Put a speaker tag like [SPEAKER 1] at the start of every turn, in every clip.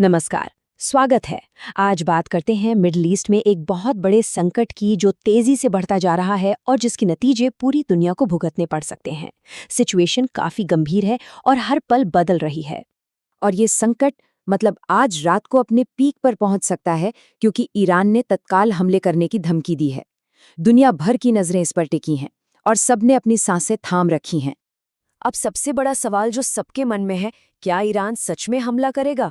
[SPEAKER 1] नमस्कार, स्वागत है। आज बात करते हैं मिडल ईस्ट में एक बहुत बड़े संकट की जो तेजी से बढ़ता जा रहा है और जिसके नतीजे पूरी दुनिया को भुगतने पड़ सकते हैं। सिचुएशन काफी गंभीर है और हर पल बदल रही है।
[SPEAKER 2] और ये संकट आज रात को अपने पीक पर पहुंच सकता है क्योंकि ईरान ने तत्काल हमले करने की धमकी दी है। दुनिया भर की नजरें इस पर टिकी हैं और सबने अपनी सांसें थाम रखी हैं।
[SPEAKER 3] अब सबसे बड़ा सवाल जो सबके मन में है, क्या ईरान सच में हमला करेगा?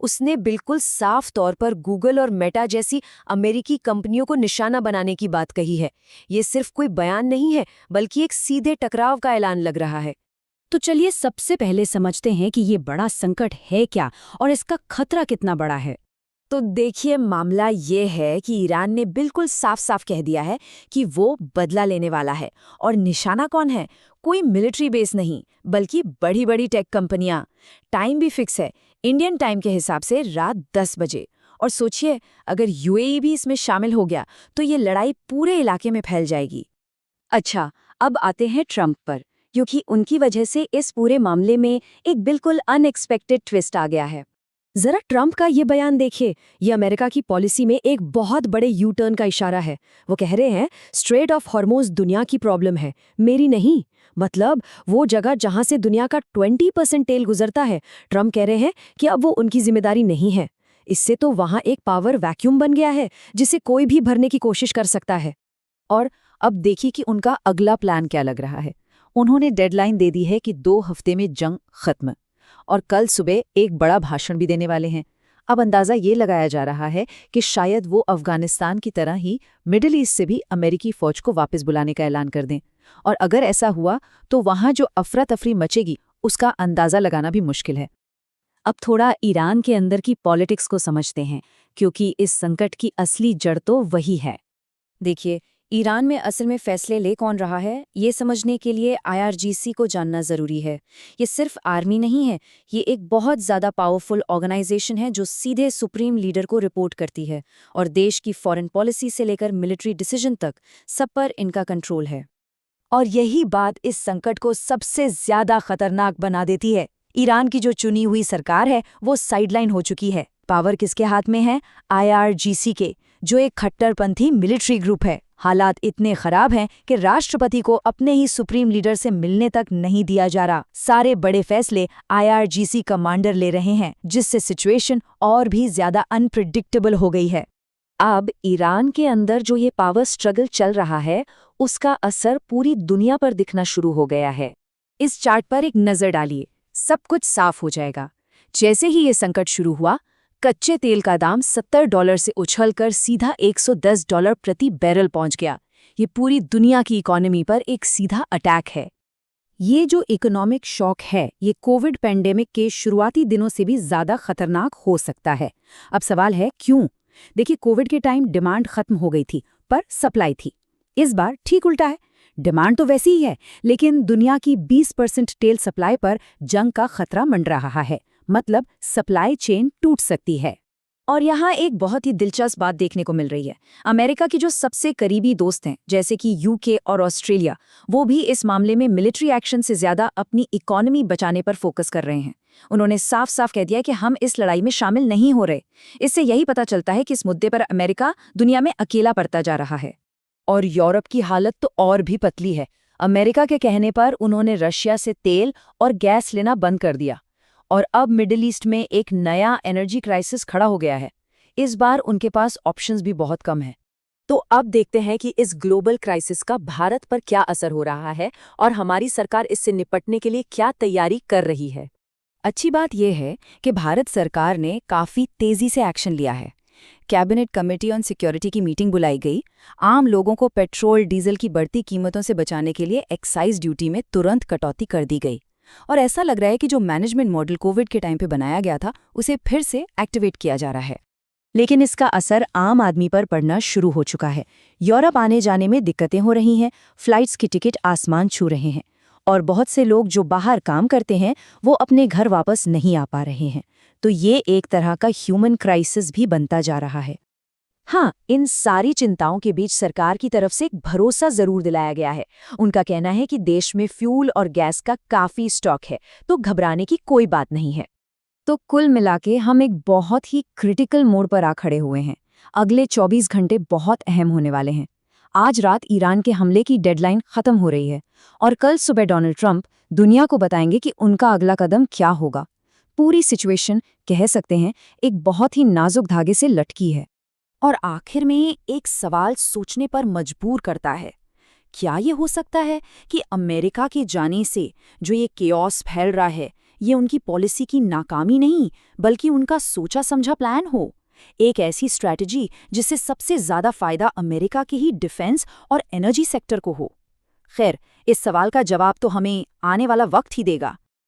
[SPEAKER 3] उसने बिल्कुल साफ तौर पर गूगल और मेटा जैसी अमेरिकी कंपनियों को निशाना बनाने की बात कही है। ये सिर्फ कोई बयान नहीं है, बल्कि एक सीधे टकराव का ऐलान लग रहा है।
[SPEAKER 1] तो चलिए सबसे पहले समझते हैं कि ये बड़ा संकट है क्या और इसका खतरा कितना बड़ा है।
[SPEAKER 2] तो देखिए, मामला ये है कि ईरान ने बिल्कुल साफ साफ कह दिया है कि वो बदला लेने वाला है। और निशाना कौन है? कोई मिलिट्री बेस नहीं, बल्कि बड़ी बड़ी टेक कंपनियां। टाइम भी फिक्स है, इंडियन टाइम के हिसाब से रात 10 बजे। और सोचिए, अगर यूएई भी इसमें शामिल हो गया तो ये लड़ाई पूरे इलाके में फैल जाएगी।
[SPEAKER 1] अच्छा, अब आते हैं ट्रंप पर, क्योंकि उनकी वजह से इस पूरे मामले में एक बिल्कुल अनएक्सपेक्टेड ट्विस्ट आ गया है। जरा ट्रंप का ये बयान देखिए। ये अमेरिका की पॉलिसी में एक बहुत बड़े यू टर्न का इशारा है। वो कह रहे हैं स्ट्रेट ऑफ हॉर्मुज़ दुनिया की प्रॉब्लम है, मेरी नहीं। मतलब वो जगह जहां से दुनिया का 20% तेल गुजरता है, ट्रंप कह रहे हैं कि अब वो उनकी जिम्मेदारी नहीं है। इससे तो वहां एक पावर वैक्यूम बन गया है जिसे कोई भी भरने की कोशिश कर सकता है।
[SPEAKER 2] और अब देखिए कि उनका अगला प्लान क्या लग रहा है। उन्होंने डेडलाइन दे दी है कि 2 हफ्ते में जंग खत्म, और कल सुबह एक बड़ा भाषण भी देने वाले हैं। अब अंदाजा ये लगाया जा रहा है कि शायद वो अफगानिस्तान की तरह ही मिडिल ईस्ट से भी अमेरिकी फौज को वापस बुलाने का ऐलान कर दें। और अगर ऐसा हुआ तो वहां जो अफरा तफरी मचेगी उसका अंदाजा लगाना भी मुश्किल है।
[SPEAKER 1] अब थोड़ा ईरान के अंदर की पॉलिटिक्स को समझते हैं, क्योंकि इस संकट की असली जड़ तो वही है।
[SPEAKER 3] देखिए, ईरान में असल में फैसले ले कौन रहा है, ये समझने के लिए आईआरजीसी को जानना ज़रूरी है। ये सिर्फ आर्मी नहीं है, ये एक बहुत ज़्यादा पावरफुल ऑर्गेनाइजेशन है जो सीधे सुप्रीम लीडर को रिपोर्ट करती है और देश की फॉरेन पॉलिसी से लेकर मिलिट्री डिसीजन तक सब पर इनका कंट्रोल है।
[SPEAKER 2] और यही बात इस संकट को सबसे ज्यादा खतरनाक बना देती है। ईरान की जो चुनी हुई सरकार है वो साइडलाइन हो चुकी है। पावर किसके हाथ में है? आईआरजीसी के, जो एक खट्टरपंथी मिलिट्री ग्रुप है। हालात इतने खराब हैं कि राष्ट्रपति को अपने ही सुप्रीम लीडर से मिलने तक नहीं दिया जा रहा। सारे बड़े फैसले आईआरजीसी कमांडर ले रहे हैं, जिससे सिचुएशन और भी ज्यादा अनप्रिडिक्टेबल हो गई है।
[SPEAKER 1] अब ईरान के अंदर जो ये पावर स्ट्रगल चल रहा है, उसका असर पूरी दुनिया पर दिखना शुरू हो गया है।
[SPEAKER 2] इस चार्ट पर एक नजर डालिए, सब कुछ साफ हो जाएगा। जैसे ही ये संकट शुरू हुआ, कच्चे तेल का दाम $70 से उछलकर सीधा $110 प्रति बैरल पहुंच गया। ये पूरी दुनिया की इकोनॉमी पर एक सीधा अटैक है।
[SPEAKER 1] ये जो इकोनॉमिक शॉक है, ये कोविड पैंडेमिक के शुरुआती दिनों से भी ज्यादा खतरनाक हो सकता है। अब सवाल है क्यों? देखिए, कोविड के टाइम डिमांड खत्म हो गई थी, पर सप्लाई थी। इस बार ठीक उल्टा है। डिमांड तो वैसी ही है, लेकिन दुनिया की 20% तेल सप्लाई पर जंग का खतरा मंडरा रहा है। मतलब सप्लाई चेन टूट सकती है।
[SPEAKER 2] और यहाँ एक बहुत ही दिलचस्प बात देखने को मिल रही है। अमेरिका की जो सबसे करीबी दोस्त हैं, जैसे कि यूके और ऑस्ट्रेलिया, वो भी इस मामले में मिलिट्री एक्शन से ज्यादा अपनी इकोनॉमी बचाने पर फोकस कर रहे हैं। उन्होंने साफ साफ कह दिया कि हम इस लड़ाई में शामिल नहीं हो रहे। इससे यही पता चलता है कि इस मुद्दे पर अमेरिका दुनिया में अकेला पड़ता जा रहा है। और यूरोप की हालत तो और भी पतली है। अमेरिका के कहने पर उन्होंने रशिया से तेल और गैस लेना बंद कर दिया, और अब मिडिल ईस्ट में एक नया एनर्जी क्राइसिस खड़ा हो गया है। इस बार उनके पास ऑप्शंस भी बहुत कम हैं।
[SPEAKER 3] तो अब देखते हैं कि इस ग्लोबल क्राइसिस का भारत पर क्या असर हो रहा है और हमारी सरकार इससे निपटने के लिए क्या तैयारी कर रही है।
[SPEAKER 2] अच्छी बात यह है कि भारत सरकार ने काफी तेजी से एक्शन लिया है। कैबिनेट कमेटी ऑन सिक्योरिटी की मीटिंग बुलाई गई। आम लोगों को पेट्रोल डीजल की बढ़ती कीमतों से बचाने के लिए एक्साइज ड्यूटी में तुरंत कटौती कर दी गई। और ऐसा लग रहा है कि जो मैनेजमेंट मॉडल कोविड के टाइम पे बनाया गया था, उसे फिर से एक्टिवेट किया जा रहा है।
[SPEAKER 1] लेकिन इसका असर आम आदमी पर पड़ना शुरू हो चुका है। यूरोप आने जाने में दिक्कतें हो रही हैं, फ्लाइट्स की टिकट आसमान छू रहे हैं, और बहुत से लोग जो बाहर काम करते हैं वो अपने घर वापस नहीं आ पा रहे हैं। तो ये एक तरह का ह्यूमन क्राइसिस भी बनता जा रहा है। हाँ, इन सारी चिंताओं के बीच सरकार की तरफ से एक भरोसा जरूर दिलाया गया है। उनका कहना है कि देश में फ्यूल और गैस का काफी स्टॉक है, तो घबराने की कोई बात नहीं है। तो कुल मिला के हम एक बहुत ही क्रिटिकल मोड़ पर आ खड़े हुए हैं। अगले 24 घंटे बहुत अहम होने वाले हैं। आज रात ईरान के हमले की डेडलाइन खत्म हो रही है और कल सुबह डोनाल्ड ट्रंप दुनिया को बताएंगे कि उनका अगला कदम क्या होगा। पूरी सिचुएशन कह सकते हैं एक बहुत ही नाजुक धागे से लटकी है।
[SPEAKER 2] और आखिर में एक सवाल सोचने पर मजबूर करता है। क्या ये हो सकता है कि अमेरिका के जाने से जो ये केओस फैल रहा है, ये उनकी पॉलिसी की नाकामी नहीं, बल्कि उनका सोचा समझा प्लान हो? एक ऐसी स्ट्रैटेजी जिससे सबसे ज्यादा फायदा अमेरिका के ही डिफेंस और एनर्जी सेक्टर को हो? खैर, इस सवाल का जवाब तो हमें आने वाला वक्त ही देगा।